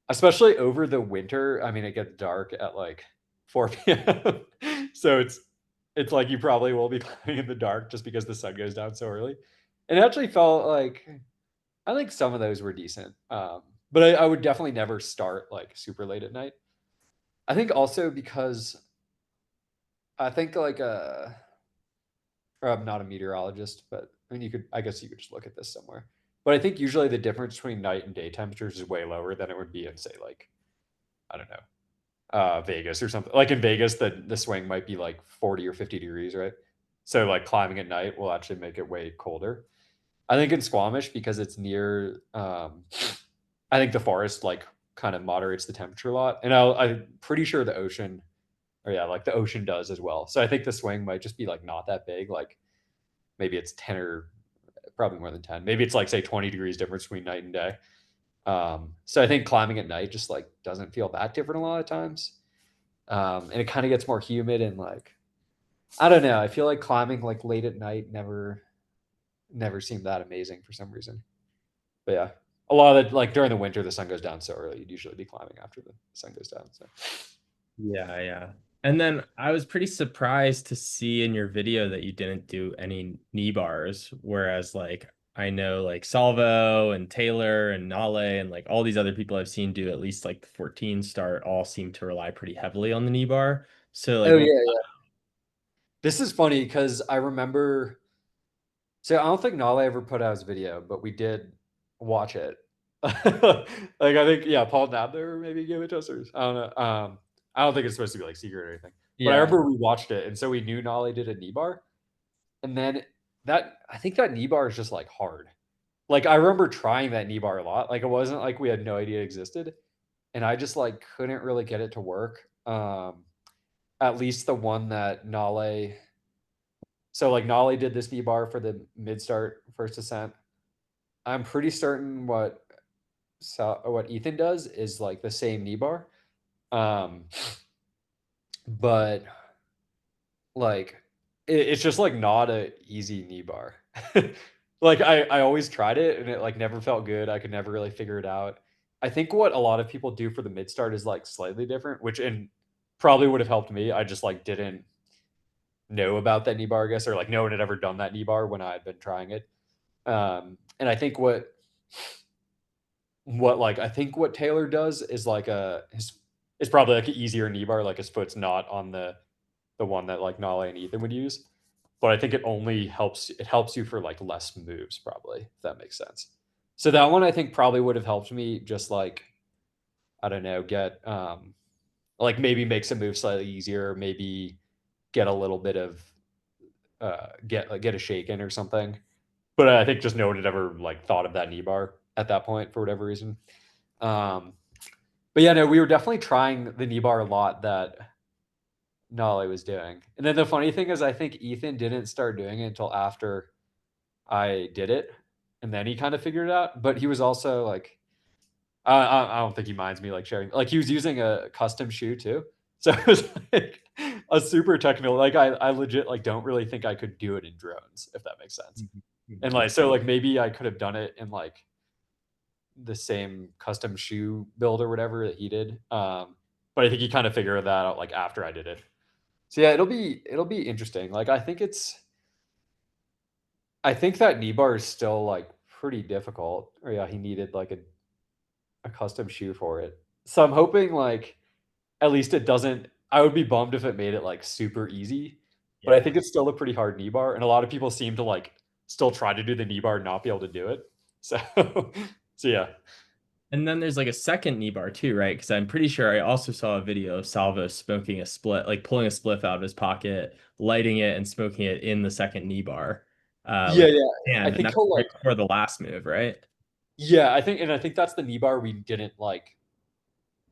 Speaker 2: especially over the winter. I mean, it gets dark at like 4 p.m. So it's like you probably will be climbing in the dark just because the sun goes down so early. And it actually felt like I think some of those were decent. But I would definitely never start like super late at night. I think also because I think like or I'm not a meteorologist, but I mean I guess you could just look at this somewhere. But I think usually the difference between night and day temperatures is way lower than it would be in say like I don't know, Vegas or something. Like in Vegas, the swing might be like 40 or 50 degrees, right? So like climbing at night will actually make it way colder. I think in Squamish because it's near I think the forest like kind of moderates the temperature a lot. And I'm pretty sure the ocean or yeah, like the ocean does as well. So I think the swing might just be like not that big. Like maybe it's 10 or probably more than 10. Maybe it's like say 20 degrees difference between night and day. So I think climbing at night just like doesn't feel that different a lot of times. And it kind of gets more humid and like I don't know. I feel like climbing like late at night never seemed that amazing for some reason. But yeah, a lot of the like during the winter the sun goes down so early. You'd usually be climbing after the sun goes down. So
Speaker 1: Yeah, yeah. And then I was pretty surprised to see in your video that you didn't do any knee bars, whereas like I know like Salvo and Taylor and Nale and like all these other people I've seen do at least like the 14 start all seem to rely pretty heavily on the knee bar. So like
Speaker 2: oh yeah, yeah. This is funny because I remember. So I don't think Nale ever put out his video, but we did watch it. Like I think yeah, Paul Nadler maybe gave it to us, or I don't know. I don't think it's supposed to be like secret or anything. But I
Speaker 1: yeah.
Speaker 2: remember we watched it, and so we knew Nale did a knee bar, and then that I think that knee bar is just like hard. Like I remember trying that knee bar a lot. Like it wasn't like we had no idea it existed, and I just like couldn't really get it to work. At least the one that Nale. So like Nolly did this knee bar for the mid start first ascent. I'm pretty certain what Ethan does is like the same knee bar. Um, but like it's just like not a easy knee bar. Like I always tried it and it like never felt good. I could never really figure it out. I think what a lot of people do for the mid start is like slightly different, which and probably would have helped me. I just like didn't know about that knee bar, I guess, or like no one had ever done that knee bar when I had been trying it. And I think what like I think what Taylor does is like a his is probably like an easier knee bar, like his foot's not on the one that like Nale and Ethan would use. But I think it helps you for like less moves, probably, if that makes sense. So that one I think probably would have helped me just like, I don't know, get like maybe make some moves slightly easier, maybe get a little bit of get a shake in or something. But I think just no one had ever like thought of that knee bar at that point for whatever reason. Um, but yeah, no, we were definitely trying the knee bar a lot that Nolly was doing. And then the funny thing is, I think Ethan didn't start doing it until after I did it, and then he kind of figured it out. But he was also like, I don't think he minds me like sharing. Like he was using a custom shoe too, so it was like a super technical. Like I legit like don't really think I could do it in drones if that makes sense.
Speaker 1: Mhm.
Speaker 2: And
Speaker 1: Mhm.
Speaker 2: like so like maybe I could have done it in like the same custom shoe build or whatever that he did. But I think he kind of figured that out like after I did it. So yeah, it'll be interesting. Like I think that knee bar is still like pretty difficult. Or yeah, he needed like a custom shoe for it. So I'm hoping like at least it doesn't. I would be bummed if it made it like super easy, but I
Speaker 1: Yeah.
Speaker 2: think it's still a pretty hard knee bar, and a lot of people seem to like still try to do the knee bar and not be able to do it. So, so yeah,
Speaker 1: And then there's like a second knee bar too, right? Because I'm pretty sure I also saw a video of Salvo smoking a split, like pulling a spliff out of his pocket, lighting it, and smoking it in the second knee bar,
Speaker 2: yeah,
Speaker 1: with
Speaker 2: yeah. I
Speaker 1: and
Speaker 2: think
Speaker 1: that's
Speaker 2: he'll
Speaker 1: right
Speaker 2: like
Speaker 1: before the last move, right?
Speaker 2: yeah. I think that's the knee bar we didn't like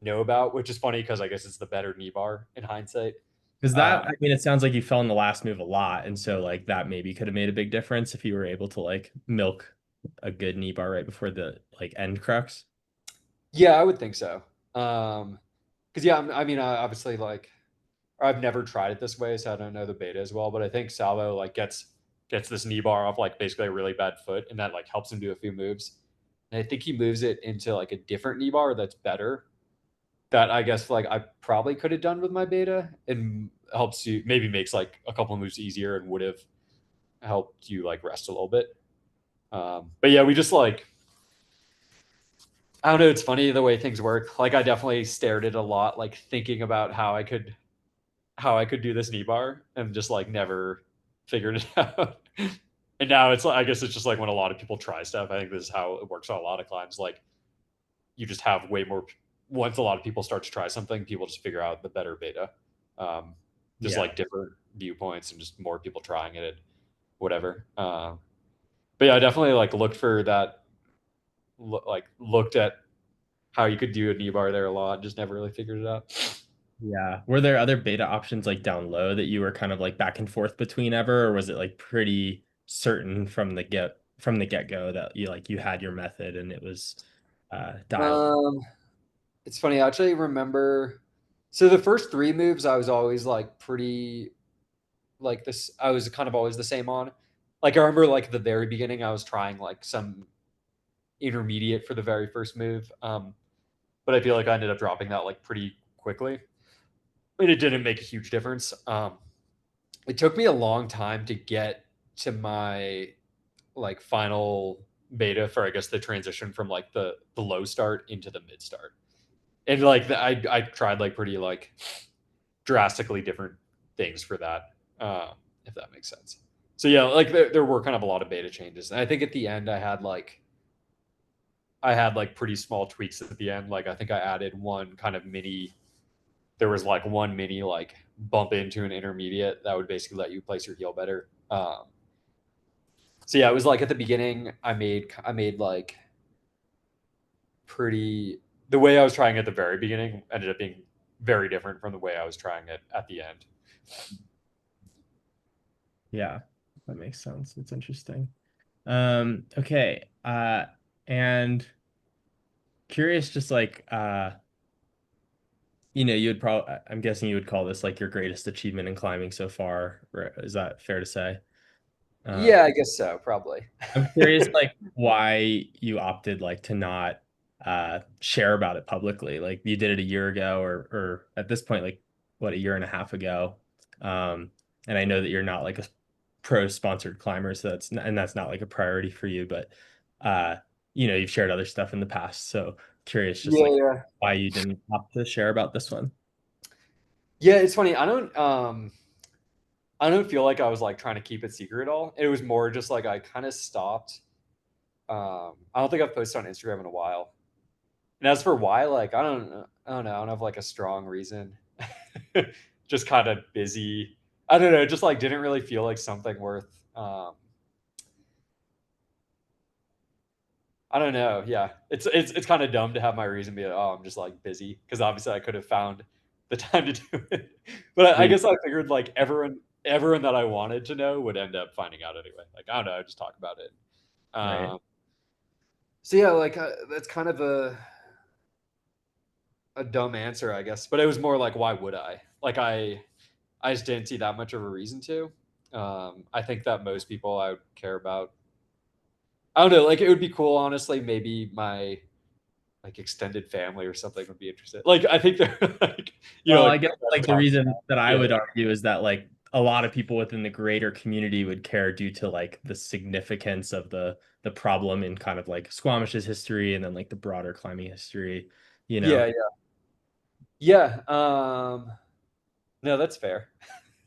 Speaker 2: know about, which is funny because I guess it's the better knee bar in hindsight.
Speaker 1: Because that,
Speaker 2: Um,
Speaker 1: I mean, it sounds like you fell in the last move a lot, and so like that maybe could have made a big difference if you were able to like milk a good knee bar right before the like end crux.
Speaker 2: yeah, I would think so. Because yeah, I mean, obviously like I've never tried it this way, so I don't know the beta as well. But I think Salvo like gets this knee bar off like basically a really bad foot, and that like helps him do a few moves. And I think he moves it into like a different knee bar that's better. That I guess like I probably could have done with my beta, and helps you maybe makes like a couple of moves easier and would have helped you like rest a little bit. But yeah, we just like I don't know. It's funny the way things work. Like I definitely stared at it a lot, like thinking about how I could do this knee bar and just like never figured it out. And now it's like I guess it's just like when a lot of people try stuff. I think this is how it works on a lot of climbs. Like you just have way more. Once a lot of people start to try something, people just figure out the better beta. Um, just
Speaker 1: Yeah.
Speaker 2: like different viewpoints and just more people trying it, whatever. But yeah, I definitely like looked for that. Like looked at how you could do a knee bar there a lot. Just never really figured it out.
Speaker 1: Yeah. Were there other beta options like down low that you were kind of like back and forth between ever, or was it like pretty certain from the get-go that you had your method and it was dialed?
Speaker 2: Um, it's funny. I actually remember. So the first three moves, I was always like pretty like this. I was kind of always the same on. Like I remember, like the very beginning, I was trying like some intermediate for the very first move. But I feel like I ended up dropping that like pretty quickly, and it didn't make a huge difference. It took me a long time to get to my like final beta for I guess the transition from like the low start into the mid start, and like I tried like pretty like drastically different things for that, if that makes sense. So yeah, like there were kind of a lot of beta changes, and I think at the end I had like pretty small tweaks at the end. Like I think I added one kind of mini. There was like one mini like bump into an intermediate that would basically let you place your heel better. So yeah, it was like at the beginning I made like pretty the way I was trying at the very beginning ended up being very different from the way I was trying it at the end.
Speaker 1: Yeah, that makes sense. It's interesting. Okay. And curious, just like you would probably, I'm guessing you would call this like your greatest achievement in climbing so far, right? Is that fair to say?
Speaker 2: Yeah, I guess so, probably.
Speaker 1: I'm curious, like, why you opted like to not share about it publicly. Like you did it a year ago, or at this point, like what, a year and a half ago. And I know that you're not like a pro sponsored climber, so that's not like a priority for you, but uh, you've shared other stuff in the past. So curious, just
Speaker 2: Yeah,
Speaker 1: like
Speaker 2: yeah.
Speaker 1: why you didn't opt to share about this one.
Speaker 2: Yeah, it's funny. I don't feel like I was like trying to keep it secret at all. It was more just like I kind of stopped. I don't think I've posted on Instagram in a while. And as for why, like I don't know. I don't have like a strong reason. Just kind of busy. I don't know. Just like didn't really feel like something worth. I don't know. Yeah, it's kind of dumb to have my reason be like, oh, I'm just like busy because obviously I could have found the time to do it. But I
Speaker 1: Yeah.
Speaker 2: guess I figured like everyone that I wanted to know would end up finding out anyway. Like I don't know. I just talk about it.
Speaker 1: Right.
Speaker 2: So yeah, like that's kind of a. a dumb answer, I guess, but it was more like, why would I? Like, I just didn't see that much of a reason to. I think that most people I would care about. I don't know. Like, it would be cool, honestly. Maybe my like extended family or something would be interested. Like, I think they're like,
Speaker 1: Well,
Speaker 2: like
Speaker 1: I guess
Speaker 2: whatever
Speaker 1: like the
Speaker 2: talking
Speaker 1: reason
Speaker 2: about.
Speaker 1: that I
Speaker 2: Yeah,
Speaker 1: would argue is that like a lot of people within the greater community would care due to like the significance of the problem in kind of like Squamish's history and then like the broader climbing history, you
Speaker 2: yeah,
Speaker 1: know?
Speaker 2: yeah, yeah. No, that's fair.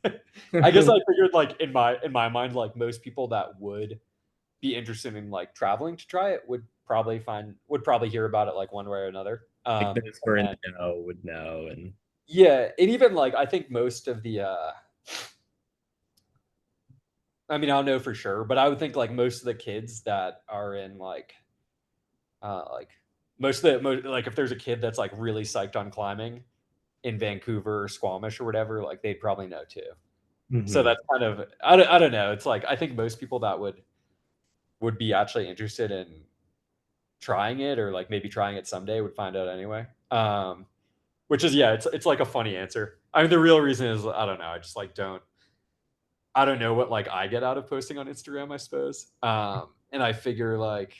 Speaker 2: I guess I figured like in my mind, like most people that would be interested in like traveling to try it would probably hear about it like one way or another.
Speaker 1: Like those who are in
Speaker 2: And
Speaker 1: the know would know and
Speaker 2: yeah, and even like I think most of the I mean, I don't know for sure, but I would think like most of the kids that are in like most of the like if there's a kid that's like really psyched on climbing in Vancouver or Squamish or whatever, like they'd probably know too. So
Speaker 1: Mhm.
Speaker 2: that's kind of I don't know. It's like I think most people that would be actually interested in trying it or like maybe trying it someday would find out anyway. Which is yeah, it's like a funny answer. I mean, the real reason is I don't know. I just like I don't know what like I get out of posting on Instagram, I suppose. And I figure like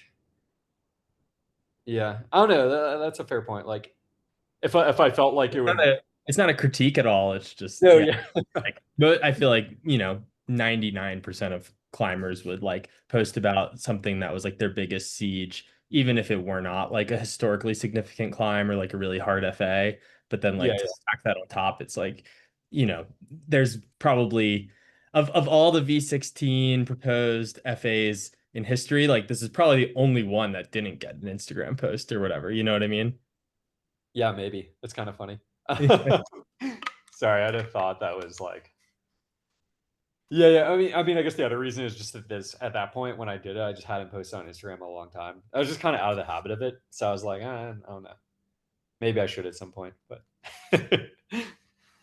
Speaker 2: yeah, I don't know. That's a fair point. Like if I felt like it would
Speaker 1: It's not a critique at all. It's just
Speaker 2: no
Speaker 1: yeah.
Speaker 2: yeah
Speaker 1: Like, but I feel like, 99% of climbers would like post about something that was like their biggest siege, even if it were not like a historically significant climb or like a really hard FA. But then
Speaker 2: yeah
Speaker 1: like to
Speaker 2: yeah
Speaker 1: stack that on top, it's like, you know, there's probably of all the V16 proposed FAs in history, like this is probably the only one that didn't get an Instagram post or whatever. You know what I mean?
Speaker 2: yeah maybe it's kind of funny. Sorry, I'd have thought that was like yeah, yeah. I mean, I guess the other reason is just that this at that point when I did it, I just hadn't posted on Instagram in a long time. I was just kind of out of the habit of it, so I was like, I don't know. Maybe I should at some point, but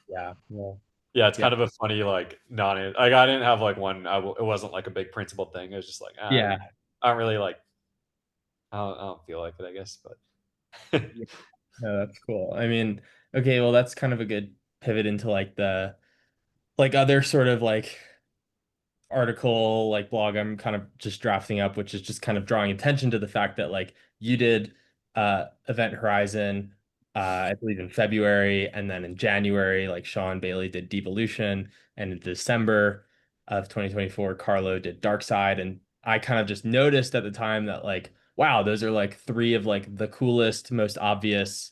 Speaker 1: Yeah. Well,
Speaker 2: yeah, it's
Speaker 1: yeah.
Speaker 2: kind of a funny like non. Like I didn't have like one. It wasn't like a big principled thing. It was just like
Speaker 1: Yeah.
Speaker 2: I don't really like. I don't feel like it. I guess, but
Speaker 1: Yeah. No, that's cool. I mean, okay, well, that's kind of a good pivot into like the like other sort of like article, like blog I'm kind of just drafting up, which is just kind of drawing attention to the fact that like you did Event Horizon, I believe in February, and then in January, like Sean Bailey did Devolution, and in December of 2024, Carlo did Dark Side, and I kind of just noticed at the time that like, wow, those are like three of like the coolest, most obvious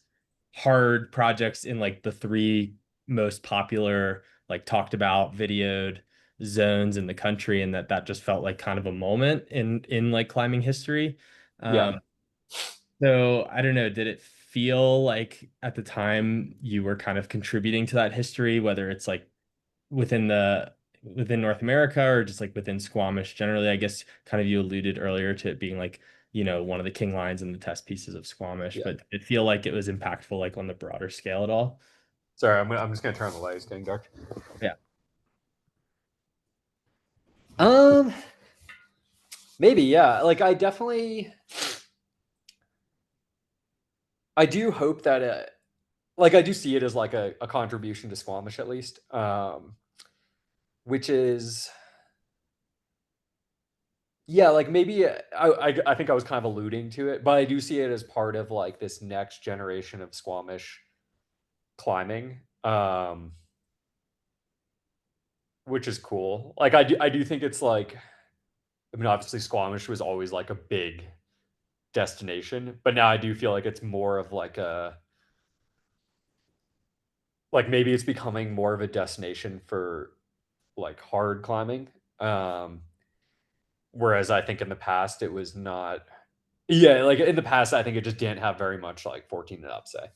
Speaker 1: hard projects in like the three most popular, like talked about, videoed zones in the country, and that just felt like kind of a moment in like climbing history.
Speaker 2: yeah.
Speaker 1: Um, so I don't know, did it feel like at the time you were kind of contributing to that history, whether it's like within the within North America or just like within Squamish generally? I guess kind of you alluded earlier to it being like, one of the king lines and the test pieces of Squamish,
Speaker 2: Yeah.
Speaker 1: but did it feel like it was impactful like on the broader scale at all?
Speaker 2: Sorry, I'm just gonna turn on the light. It's getting dark.
Speaker 1: Yeah.
Speaker 2: Um, maybe yeah. Like I do hope that like I do see it as like a contribution to Squamish at least. Which is yeah, like maybe I think I was kind of alluding to it, but I do see it as part of like this next generation of Squamish climbing, which is cool. Like I do think it's like I mean obviously Squamish was always like a big destination, but now I do feel like it's more of like a like maybe it's becoming more of a destination for like hard climbing. Um, Whereas I think in the past it was not. Yeah, like in the past, I think it just didn't have very much like 14 and up, say.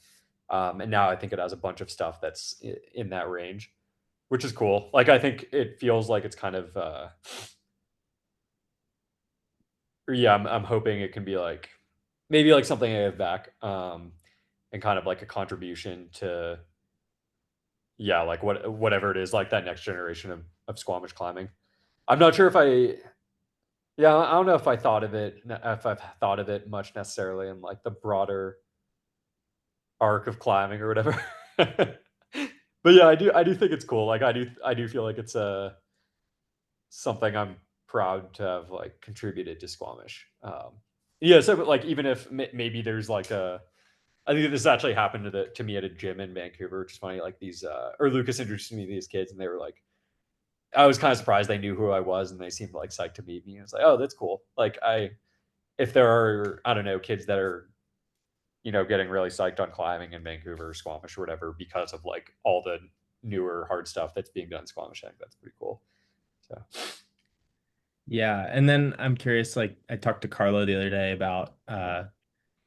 Speaker 2: And now I think it has a bunch of stuff that's in that range, which is cool. Like I think it feels like it's kind of, yeah. I'm hoping it can be like maybe like something I give back, and kind of like a contribution to, yeah, like whatever it is, like that next generation of Squamish climbing. I'm not sure if yeah, I don't know if I thought of it, if I've thought of it much necessarily in like the broader. arc of climbing or whatever. But yeah, I do think it's cool. Like I do feel like it's something I'm proud to have like contributed to Squamish. Yeah, so but like even if maybe there's like a, I think this actually happened to me at a gym in Vancouver, which is funny. Like these, or Lucas introduced me to these kids, and they were like, I was kind of surprised they knew who I was, and they seemed like psyched to meet me. I was like, oh, that's cool. Like if there are, I don't know, kids that are, getting really psyched on climbing in Vancouver or Squamish or whatever because of like all the newer hard stuff that's being done in Squamish, I think that's pretty cool. So
Speaker 1: Yeah, and then I'm curious, like I talked to Carlo the other day about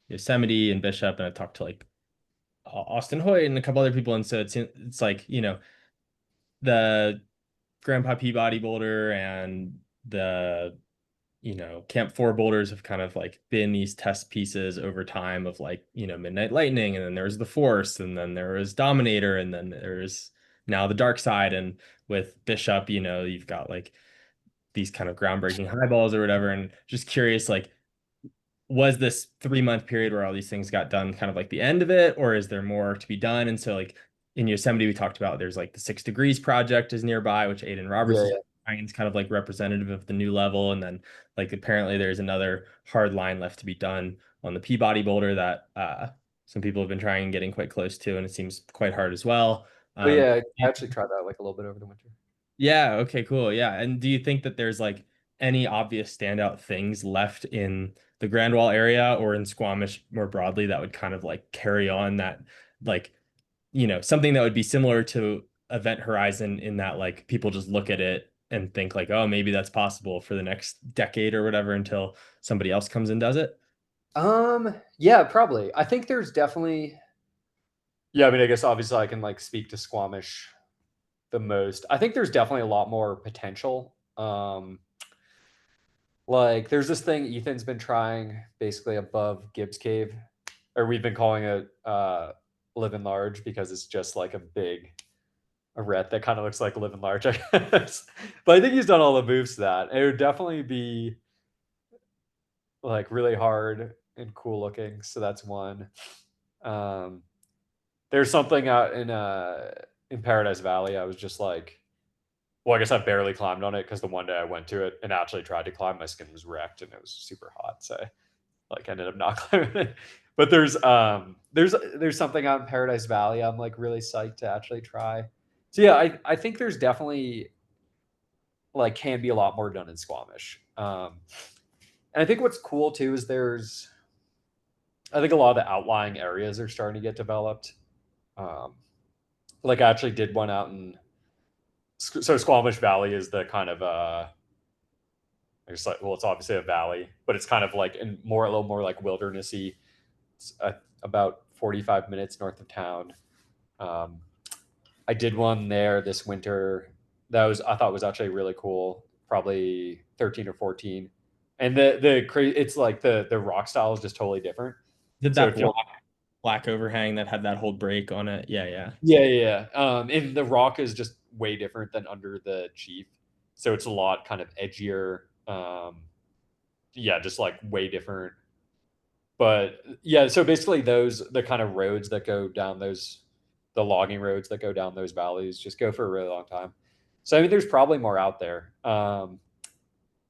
Speaker 1: Yosemite and Bishop, and I talked to like Austin Hoyt and a couple other people, and so it's like, the Grandpa Peabody boulder and the Camp 4 boulders have kind of like been these test pieces over time of like, Midnight Lightning, and then there was the Force, and then there was Dominator, and then there's now the Dark Side. And with Bishop, you've got like these kind of groundbreaking highballs or whatever. And just curious, like, was this 3 month period where all these things got done kind of like the end of it, or is there more to be done? And so, like, in Yosemite, we talked about there's like the 6 Degrees project is nearby, which Aiden Roberts
Speaker 2: yeah,
Speaker 1: is
Speaker 2: yeah.
Speaker 1: kind of like representative of the new level. And then, like, apparently there's another hard line left to be done on the Peabody boulder that some people have been trying and getting quite close to, and it seems quite hard as well.
Speaker 2: Oh
Speaker 1: Um,
Speaker 2: yeah, I actually tried that like a little bit over the winter.
Speaker 1: yeah, okay, cool. Yeah. And do you think that there's like any obvious standout things left in the Grand Wall area or in Squamish more broadly that would kind of like carry on that, like, something that would be similar to Event Horizon in that like people just look at it and think like, oh, maybe that's possible for the next decade or whatever until somebody else comes and does it?
Speaker 2: Yeah, probably. I think there's definitely. Yeah, I mean, I guess obviously I can like speak to Squamish the most. I think there's definitely a lot more potential. Like there's this thing Ethan's been trying basically above Gibbs Cave, or we've been calling it Living Large because it's just like a big arete that kind of looks like Living Large, I guess. But I think he's done all the moves to that. It would definitely be like really hard and cool looking. So that's one. Um, there's something out in Paradise Valley. I was just like, well, I guess I barely climbed on it because the one day I went to it and actually tried to climb, my skin was wrecked and it was super hot. So like ended up not climbing it. But there's something out in Paradise Valley I'm like really psyched to actually try. So yeah, I think there's definitely like can be a lot more done in Squamish. And I think what's cool too is I think a lot of the outlying areas are starting to get developed. Um, like I actually did one out in, so Squamish Valley is the kind of it's like, well, it's obviously a valley, but it's kind of like in more a little more like wildernessy. It's about 45 minutes north of town. Um, I did one there this winter that was I thought was actually really cool. Probably 13 or 14, and it's like the rock style is just totally different.
Speaker 1: Did
Speaker 2: So
Speaker 1: that
Speaker 2: if you're
Speaker 1: black overhang that had that whole break on it? Yeah, yeah.
Speaker 2: Yeah, yeah, yeah. And the rock is just way different than under the Chief, so it's a lot kind of edgier. Yeah, just like way different. But yeah, so basically the kind of roads that go down the logging roads that go down those valleys just go for a really long time. So I mean, there's probably more out there. But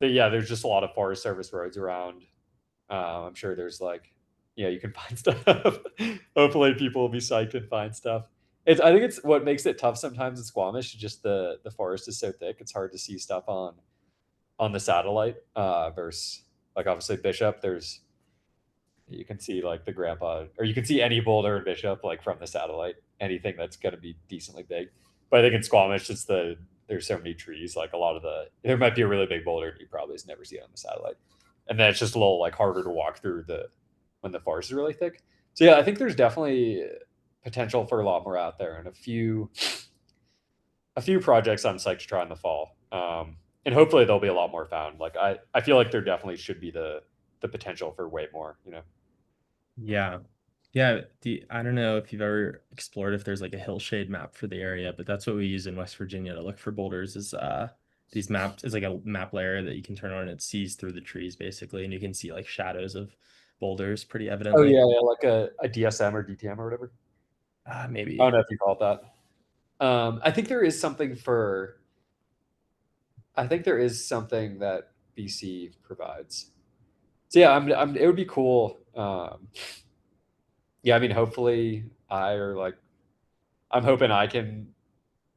Speaker 2: yeah, there's just a lot of Forest Service roads around. I'm sure there's like, you can find stuff. Hopefully, people will be psyched and find stuff. I think it's what makes it tough sometimes in Squamish. Just the forest is so thick; it's hard to see stuff on the satellite. Versus like obviously Bishop, you can see like the grandpa, or you can see any boulder in Bishop like from the satellite. Anything that's going to be decently big. But I think in Squamish, there's so many trees. Like a lot of there might be a really big boulder, and you probably just never see it on the satellite. And then it's just a little like harder to walk through when the forest is really thick. So yeah, I think there's definitely potential for a lot more out there, and a few projects I'm psyched to try in the fall. And hopefully there'll be a lot more found. Like I feel like there definitely should be the potential for way more.
Speaker 1: Yeah. Yeah, I don't know if you've ever explored if there's like a hillshade map for the area, but that's what we use in West Virginia to look for boulders is these maps is like a map layer that you can turn on and it sees through the trees basically, and you can see like shadows of boulders pretty
Speaker 2: Oh
Speaker 1: evidently.
Speaker 2: yeah, yeah, like a DSM or DTM or whatever. I don't
Speaker 1: Maybe.
Speaker 2: know if you call it that. I think there is something for. I think there is something that BC provides. So yeah, it would be cool. Yeah, I mean, hopefully I'm hoping I can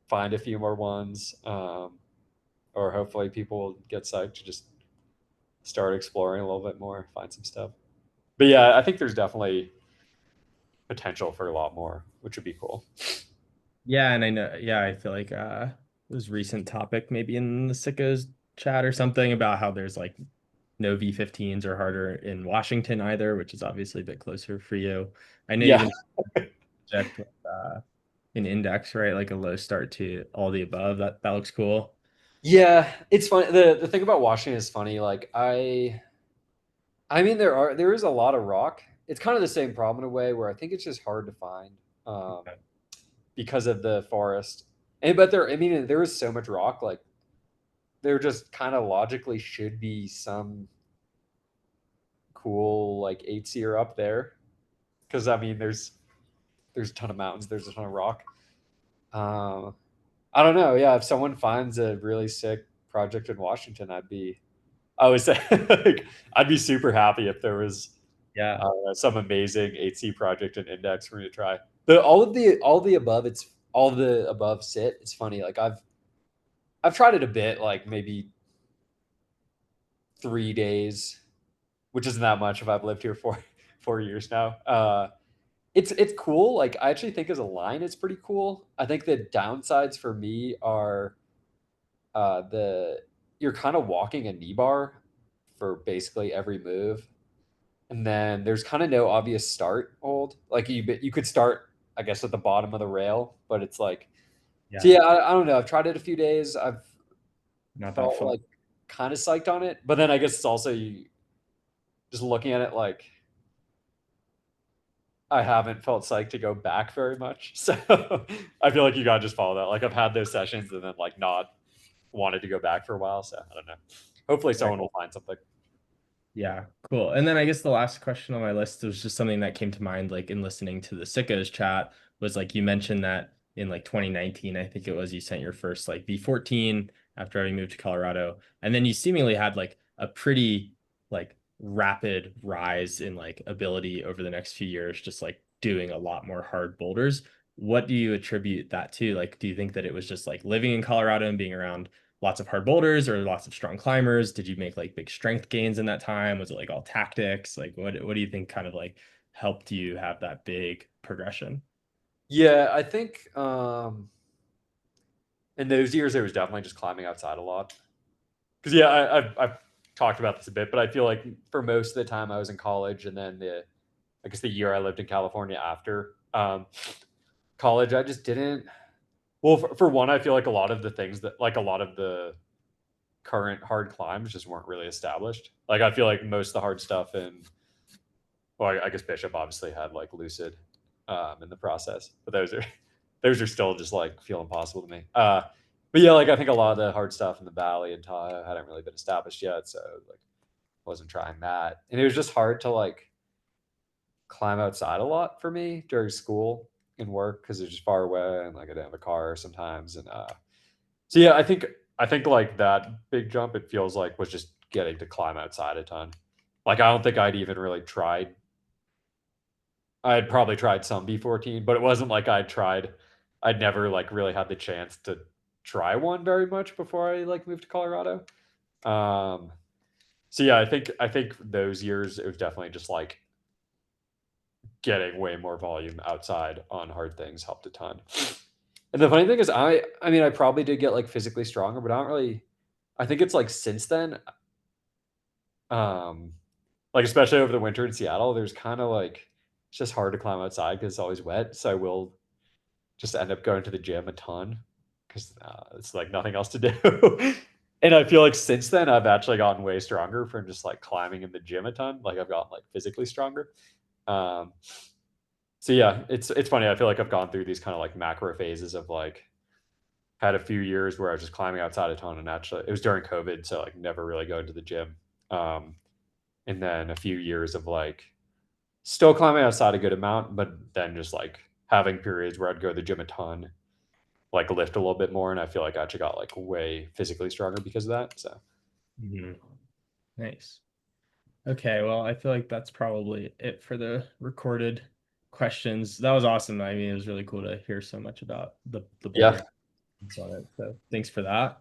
Speaker 2: find a few more ones, or hopefully people will get psyched to just start exploring a little bit more, find some stuff. But yeah, I think there's definitely potential for a lot more, which would be cool.
Speaker 1: Yeah, and I know, yeah, I feel like it was recent topic maybe in the sickos chat or something about how there's like no V15s or harder in Washington either, which is obviously a bit closer for you. I know you
Speaker 2: Yeah,
Speaker 1: have project an index, right? Like a low start to all the above. That looks cool.
Speaker 2: yeah, it's funny. The thing about Washington is funny. Like I mean, there is a lot of rock. It's kind of the same problem in a way where I think it's just hard to find um, because of the forest. And but there, I mean, there is so much rock. Like there just kind of logically should be some cool like 8-seer up there because I mean, there's a ton of mountains, there's a ton of rock. Um, I don't know. Yeah, if someone finds a really sick project in Washington, I would say like, I'd be super happy if there was
Speaker 1: Yeah.
Speaker 2: some amazing 8C project and index for me to try. All the above, it's all the above sit. It's funny. Like I've tried it a bit, like maybe 3 days, which isn't that much if I've lived here for 4 years now. It's cool. Like I actually think as a line, it's pretty cool. I think the downsides for me are the you're kind of walking a knee bar for basically every move, and then there's kind of no obvious start hold. Like you could start, I guess, at the bottom of the rail, but it's like so.
Speaker 1: Yeah.
Speaker 2: Yeah, I don't know. I've tried it a few days. I've
Speaker 1: Not that
Speaker 2: felt
Speaker 1: fun.
Speaker 2: like kind of psyched on it, but then I guess it's also you just looking at it like I haven't felt psyched to go back very much. So I feel like you gotta just follow that. Like I've had those sessions and then like not wanted to go back for a while. So I don't know. Hopefully someone will find something.
Speaker 1: Yeah, cool. And then I guess the last question on my list was just something that came to mind, like in listening to the Sickos chat, was like you mentioned that in like 2019, I think it was, you sent your first like V14 after having moved to Colorado. And then you seemingly had like a pretty like rapid rise in like ability over the next few years, just like doing a lot more hard boulders. What do you attribute that to? Like, do you think that it was just like living in Colorado and being around lots of hard boulders or lots of strong climbers? Did you make like big strength gains in that time? Was it like all tactics? Like what do you think kind of like helped you have that big progression?
Speaker 2: Yeah, I think in those years it was definitely just climbing outside a lot. Because yeah, I've talked about this a bit, but I feel like for most of the time I was in college, and then I guess the year I lived in California after college, I just didn't. Well, for one, I feel like a lot of the things that like a lot of the current hard climbs just weren't really established. Like I feel like most of the hard stuff in well, I guess Bishop obviously had like Lucid in the process, but those are still just like feel impossible to me. But yeah, like I think a lot of the hard stuff in the Valley and Tahoe hadn't really been established yet, so like wasn't trying that, and it was just hard to like climb outside a lot for me during school and work because it's just far away and like I didn't have a car sometimes, and so yeah, I think like that big jump it feels like was just getting to climb outside a ton. Like I don't think I'd even really tried I had probably tried some B14, but it wasn't like I'd never like really had the chance to try one very much before I like moved to Colorado. Um, so yeah, I think those years it was definitely just like getting way more volume outside on hard things helped a ton. And the funny thing is I mean I probably did get like physically stronger, but I don't really I think it's like since then um like especially over the winter in Seattle, there's kind of like it's just hard to climb outside because it's always wet. So I will just end up going to the gym a ton because it's like nothing else to do. And I feel like since then I've actually gotten way stronger from just like climbing in the gym a ton. Like I've gotten like physically stronger. Um, so yeah, it's funny. I feel like I've gone through these kind of like macro phases of like had a few years where I was just climbing outside a ton, and actually it was during COVID, so like never really going to the gym. Um, and then a few years of like still climbing outside a good amount, but then just like having periods where I'd go to the gym a ton, like lift a little bit more, and I feel like I actually got like way physically stronger because of that. So
Speaker 1: Mhm. Nice. Okay, well, I feel like that's probably it for the recorded questions. That was awesome. I mean, it was really cool to hear so much about the
Speaker 2: yeah,
Speaker 1: bouldering on it. So thanks for that.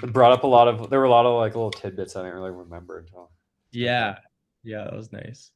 Speaker 2: it brought up a lot of, there were a lot of like little tidbits I didn't really remember until.
Speaker 1: Yeah. Yeah, that was nice.